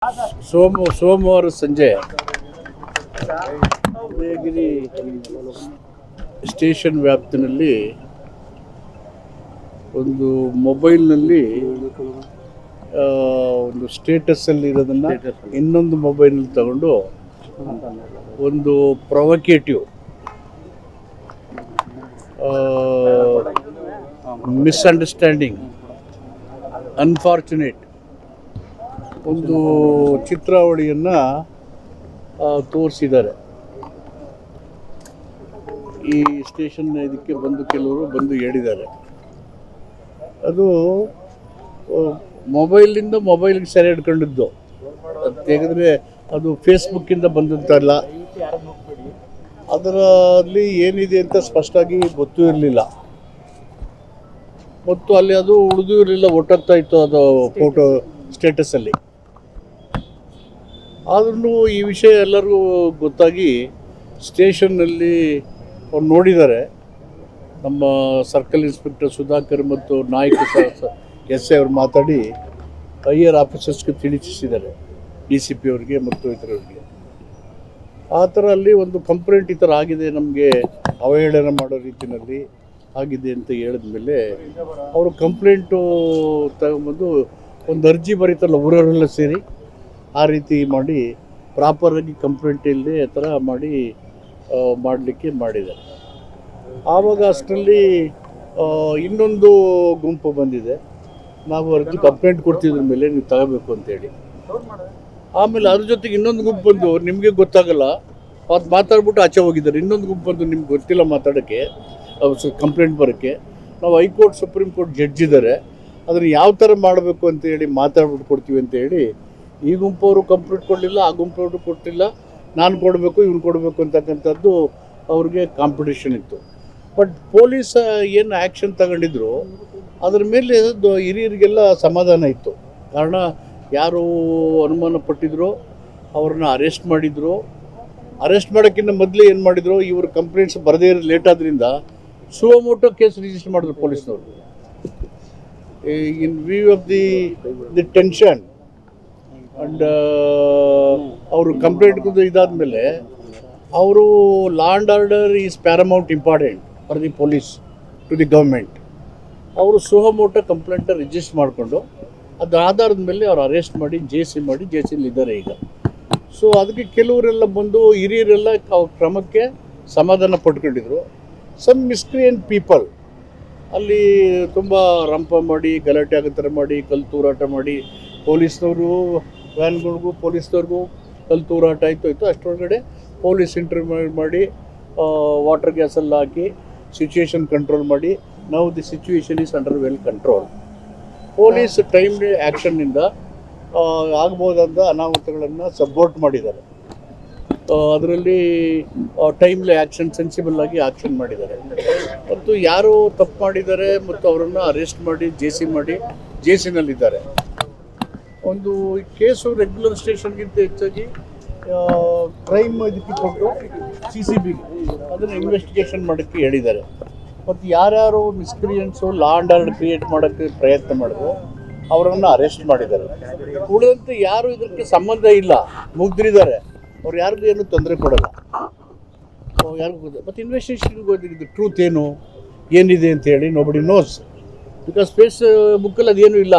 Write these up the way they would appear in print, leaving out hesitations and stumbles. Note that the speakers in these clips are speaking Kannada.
ಸೋಮವಾರ ಸಂಜೆ ಉದಯಗಿರಿ ಸ್ಟೇಷನ್ ವ್ಯಾಪ್ತಿನಲ್ಲಿ ಒಂದು ಮೊಬೈಲ್ನಲ್ಲಿ ಒಂದು ಸ್ಟೇಟಸಲ್ಲಿ ಇರೋದನ್ನು ಇನ್ನೊಂದು ಮೊಬೈಲ್ನಲ್ಲಿ ತಗೊಂಡು ಒಂದು ಪ್ರೊವೊಕೇಟಿವ್ ಮಿಸ್ಅಂಡರ್ಸ್ಟ್ಯಾಂಡಿಂಗ್ ಅನ್ಫಾರ್ಚುನೇಟ್ ಒಂದು ಚಿತ್ರಾವಳಿಯನ್ನು ತೋರಿಸಿದ್ದಾರೆ. ಈ ಸ್ಟೇಷನ್ ಇದಕ್ಕೆ ಬಂದು ಕೆಲವರು ಬಂದು ಹೇಳಿದ್ದಾರೆ. ಅದು ಮೊಬೈಲಿಂದ ಮೊಬೈಲ್ಗೆ ಸೆರೆ ಹಿಡ್ಕೊಂಡಿದ್ದು. ಅದು ತೆಗೆದ್ರೆ ಅದು ಫೇಸ್ಬುಕ್ಕಿಂದ ಬಂದಂತಲ್ಲ, ಅದರಲ್ಲಿ ಏನಿದೆ ಅಂತ ಸ್ಪಷ್ಟವಾಗಿ ಗೊತ್ತೂ ಇರಲಿಲ್ಲ ಮತ್ತು ಅಲ್ಲಿ ಅದು ಉಳಿದೂ ಇರಲಿಲ್ಲ, ಒಟ್ಟಾಗ್ತಾ ಇತ್ತು ಅದು ಫೋಟೋ ಸ್ಟೇಟಸಲ್ಲಿ. ಆದ್ರೂ ಈ ವಿಷಯ ಎಲ್ಲರಿಗೂ ಗೊತ್ತಾಗಿ ಸ್ಟೇಷನ್ನಲ್ಲಿ ಅವ್ರು ನೋಡಿದ್ದಾರೆ. ನಮ್ಮ ಸರ್ಕಲ್ ಇನ್ಸ್ಪೆಕ್ಟರ್ ಸುಧಾಕರ್ ಮತ್ತು ನಾಯಕ ಎಸ್ ಐ ಅವರು ಮಾತಾಡಿ ಹೈಯರ್ ಆಫೀಸರ್ಸ್ಗೆ ತಿಳಿಸಿದ್ದಾರೆ, DCP ಅವರಿಗೆ ಮತ್ತು ಇತರರಿಗೆ. ಆ ಥರ ಅಲ್ಲಿ ಒಂದು ಕಂಪ್ಲೇಂಟ್ ಈ ಥರ ಆಗಿದೆ, ನಮಗೆ ಅವಹೇಳನ ಮಾಡೋ ರೀತಿಯಲ್ಲಿ ಆಗಿದೆ ಅಂತ ಹೇಳಿದ್ಮೇಲೆ ಅವರು ಕಂಪ್ಲೇಂಟು ತಗೊಂಬಂದು ಒಂದು ಅರ್ಜಿ ಬರೀತಲ್ಲ ಊರವರೆಲ್ಲ ಸೇರಿ, ಆ ರೀತಿ ಮಾಡಿ ಪ್ರಾಪರಾಗಿ ಕಂಪ್ಲೇಂಟ್ ಇಲ್ಲದೆ ಆ ಥರ ಮಾಡಿ ಮಾಡಲಿಕ್ಕೆ ಮಾಡಿದ್ದಾರೆ. ಆವಾಗ ಅಷ್ಟರಲ್ಲಿ ಇನ್ನೊಂದು ಗುಂಪು ಬಂದಿದೆ, ನಾವು ಅರ್ಜಿ ಕಂಪ್ಲೇಂಟ್ ಕೊಡ್ತಿದ್ರ ಮೇಲೆ ನೀವು ತಗೋಬೇಕು ಅಂತೇಳಿ. ಆಮೇಲೆ ಅದ್ರ ಜೊತೆಗೆ ಇನ್ನೊಂದು ಗುಂಪು ಬಂದು ನಿಮಗೆ ಗೊತ್ತಾಗಲ್ಲ ಅದು ಮಾತಾಡ್ಬಿಟ್ಟು ಆಚೆ ಹೋಗಿದ್ದಾರೆ. ಇನ್ನೊಂದು ಗುಂಪು ಬಂದು ನಿಮ್ಗೆ ಗೊತ್ತಿಲ್ಲ ಮಾತಾಡೋಕ್ಕೆ, ಕಂಪ್ಲೇಂಟ್ ಬರೋಕ್ಕೆ. ನಾವು ಹೈಕೋರ್ಟ್ ಸುಪ್ರೀಂ ಕೋರ್ಟ್ ಜಡ್ಜ್ ಇದ್ದಾರೆ, ಅದನ್ನು ಯಾವ ಥರ ಮಾಡಬೇಕು ಅಂತೇಳಿ ಮಾತಾಡ್ಬಿಟ್ಟು ಕೊಡ್ತೀವಿ ಅಂತೇಳಿ ಈ ಗುಂಪವರು ಕಂಪ್ಲೇಂಟ್ ಕೊಡಲಿಲ್ಲ, ಆ ಗುಂಪವರು ಕೊಟ್ಟಿಲ್ಲ, ನಾನು ಕೊಡಬೇಕು ಇವ್ನು ಕೊಡಬೇಕು ಅಂತಕ್ಕಂಥದ್ದು ಅವ್ರಿಗೆ ಕಾಂಪಿಟೇಷನ್ ಇತ್ತು. ಬಟ್ ಪೊಲೀಸ್ ಏನು ಆ್ಯಕ್ಷನ್ ತಗೊಂಡಿದ್ರು ಅದ್ರ ಮೇಲೆ ಹಿರಿಯರಿಗೆಲ್ಲ ಸಮಾಧಾನ ಇತ್ತು. ಕಾರಣ ಯಾರು ಅನುಮಾನ ಪಟ್ಟಿದ್ರು ಅವ್ರನ್ನ ಅರೆಸ್ಟ್ ಮಾಡಿದರು. ಅರೆಸ್ಟ್ ಮಾಡೋಕ್ಕಿಂತ ಮೊದಲೇ ಏನು ಮಾಡಿದರು, ಇವರು ಕಂಪ್ಲೇಂಟ್ಸ್ ಬರದೇ ಲೇಟ್ ಆದ್ದರಿಂದ ಸುಮೋಟೋ ಕೇಸ್ ರಿಜಿಸ್ಟರ್ ಮಾಡಿದ್ರು ಪೊಲೀಸ್ನವರು. In view of the tension and ಅವರು ಕಂಪ್ಲೇಂಟ್ ಇದಾದಮೇಲೆ ಅವರು law and order is paramount important for the police to the government. ಅವರು ಸುಮೋಟೋ ಕಂಪ್ಲೇಂಟ್ ರಿಜಿಸ್ಟರ್ ಮಾಡಿಕೊಂಡು ಅದು ಆಧಾರದ ಮೇಲೆ ಅವ್ರು ಅರೆಸ್ಟ್ ಮಾಡಿ ಜೇಸಿಲಿ ಇದ್ದಾರೆ ಈಗ. ಸೊ ಅದಕ್ಕೆ ಕೆಲವರೆಲ್ಲ ಬಂದು ಹಿರಿಯರೆಲ್ಲ ಕ್ರಮಕ್ಕೆ ಸಮಾಧಾನ ಪಡ್ಕೊಂಡಿದ್ರು. ಸಮ್ ಮಿಸ್ಕ್ರಿಯೆಂಟ್ ಪೀಪಲ್ ಅಲ್ಲಿ ತುಂಬ ರಂಪ ಮಾಡಿ ಗಲಾಟೆ ಆಗೋ ಥರ ಮಾಡಿ ಕಲ್ಲು ತೂರಾಟ ಮಾಡಿ ಪೊಲೀಸ್ನವರು ವ್ಯಾನ್ಗಳಿಗೂ ಪೊಲೀಸ್ನವ್ರಿಗೂ ಕಲ್ಲು ತೂರಾಟ ಆಯಿತು. ಅಷ್ಟರೊಳಗಡೆ ಪೊಲೀಸ್ ಇಂಟರ್ವ್ಯೂ ಮಾಡಿ ವಾಟರ್ ಗ್ಯಾಸೆಲ್ಲ ಹಾಕಿ ಸಿಚುವೇಶನ್ ಕಂಟ್ರೋಲ್ ಮಾಡಿ ನಾವು the situation is under well control. Police timely ಆ್ಯಕ್ಷನ್ನಿಂದ ಆಗ್ಬೋದಾದ ಅನಾಹುತಗಳನ್ನು ಸಪೋರ್ಟ್ ಮಾಡಿದ್ದಾರೆ. ಅದರಲ್ಲಿ ಟೈಮ್ಲಿ ಆ್ಯಕ್ಷನ್ ಸೆನ್ಸಿಬಲ್ ಆಗಿ ಆ್ಯಕ್ಷನ್ ಮಾಡಿದ್ದಾರೆ ಮತ್ತು ಯಾರು ತಪ್ಪು ಮಾಡಿದ್ದಾರೆ ಮತ್ತು ಅವರನ್ನು ಅರೆಸ್ಟ್ ಮಾಡಿ ಜೇಸಿನಲ್ಲಿದ್ದಾರೆ. ಒಂದು ಕೇಸು ರೆಗ್ಯುಲರ್ ಸ್ಟೇಷನ್ಗಿಂತ ಹೆಚ್ಚಾಗಿ ಕ್ರೈಮ್ ಇದಕ್ಕೆ ಕೊಟ್ಟು CCB ಅದನ್ನು ಇನ್ವೆಸ್ಟಿಗೇಷನ್ ಮಾಡೋಕ್ಕೆ ಹೇಳಿದ್ದಾರೆ. ಮತ್ತು ಯಾರ್ಯಾರು ಮಿಸ್ಕ್ರಿಯೆಂಟ್ಸು ಲಾ ಆ್ಯಂಡ್ ಆರ್ಡರ್ ಕ್ರಿಯೇಟ್ ಮಾಡೋಕ್ಕೆ ಪ್ರಯತ್ನ ಮಾಡಿದ್ರು ಅವರನ್ನು ಅರೆಸ್ಟ್ ಮಾಡಿದ್ದಾರೆ. ಉಳಿದಂತೆ ಯಾರು ಇದಕ್ಕೆ ಸಂಬಂಧ ಇಲ್ಲ, ಮುಗ್ದಿದ್ದಾರೆ, ಅವ್ರು ಯಾರಿಗೂ ಏನು ತೊಂದರೆ ಕೊಡಲ್ಲ, ಯಾರಿಗೂ. ಮತ್ತು ಇನ್ವೆಸ್ಟಿಗೇಷನ್ಗೆ ಹೋಗಿದ್ದು ಟ್ರೂತ್ ಏನಿದೆ ಅಂತೇಳಿ ನೋಬಡಿ ನೋಸ್, ಬಿಕಾಸ್ ಫೇಸ್ಬುಕ್ಕಲ್ಲಿ ಅದೇನೂ ಇಲ್ಲ.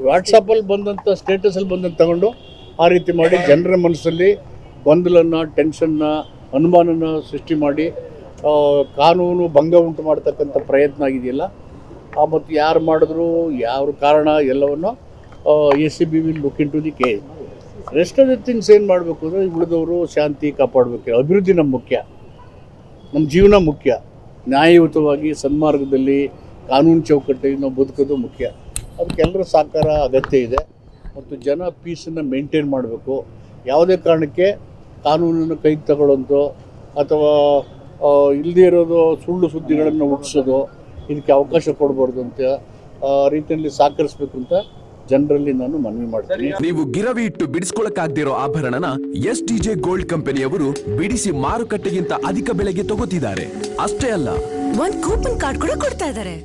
ವಾಟ್ಸಪ್ಪಲ್ಲಿ ಬಂದಂಥ ಸ್ಟೇಟಸಲ್ಲಿ ಬಂದಂತ ತಗೊಂಡು ಆ ರೀತಿ ಮಾಡಿ ಜನರ ಮನಸ್ಸಲ್ಲಿ ಗೊಂದಲನ, ಟೆನ್ಷನ್ನ, ಅನುಮಾನನ ಸೃಷ್ಟಿ ಮಾಡಿ ಕಾನೂನು ಭಂಗ ಉಂಟು ಮಾಡ್ತಕ್ಕಂಥ ಪ್ರಯತ್ನ ಆಗಿದೆಯಲ್ಲ, ಮತ್ತು ಯಾರು ಮಾಡಿದ್ರು ಯಾವ ಕಾರಣ ಎಲ್ಲವನ್ನು ACB will look into the case. Rest of the things ಏನು ಮಾಡಬೇಕು ಅಂದರೆ ಉಳಿದವರು ಶಾಂತಿ ಕಾಪಾಡಬೇಕು. ಅಭಿವೃದ್ಧಿ ನಮ್ಮ ಮುಖ್ಯ, ನಮ್ಮ ಜೀವನ ಮುಖ್ಯ. ನ್ಯಾಯಯುತವಾಗಿ ಸನ್ಮಾರ್ಗದಲ್ಲಿ ಕಾನೂನು ಚೌಕಟ್ಟಲ್ಲಿ ನಾವು ಬದುಕೋದು ಮುಖ್ಯ. ಅದಕ್ಕೆಲ್ಲರ ಸಹಕಾರ ಅಗತ್ಯ ಇದೆ ಮತ್ತು ಜನ ಪೀಸನ್ನು ಮೇಂಟೈನ್ ಮಾಡಬೇಕು. ಯಾವುದೇ ಕಾರಣಕ್ಕೆ ಕಾನೂನನ್ನು ಕೈಗೆ ತಗೊಳ್ಳೋದು ಅಥವಾ ಇಲ್ಲದೇ ಇರೋದು ಸುಳ್ಳು ಸುದ್ದಿಗಳನ್ನು ಹುಟ್ಟಿಸೋದು ಇದಕ್ಕೆ ಅವಕಾಶ ಕೊಡಬಾರ್ದು ಅಂತ ರೀತಿಯಲ್ಲಿ ಸಹಕರಿಸಬೇಕು ಅಂತ ಜನರಲ್ಲಿ ನಾನು ಮನವಿ ಮಾಡ್ತೀನಿ. ನೀವು ಗಿರವಿ ಇಟ್ಟು ಬಿಡಿಸ್ಕೊಳಕ್ಕಾಗದಿರೋ ಆಭರಣನ STJ ಗೋಲ್ಡ್ ಕಂಪನಿಯವರು ಬಿಡಿಸಿ ಮಾರುಕಟ್ಟೆಗಿಂತ ಅಧಿಕ ಬೆಲೆಗೆ ತಗೋತಿದ್ದಾರೆ. ಅಷ್ಟೇ ಅಲ್ಲ, ಒಂದು ಕೂಪನ್ ಕಾರ್ಡ್ ಕೂಡ ಕೊಡ್ತಾ ಇದ್ದಾರೆ.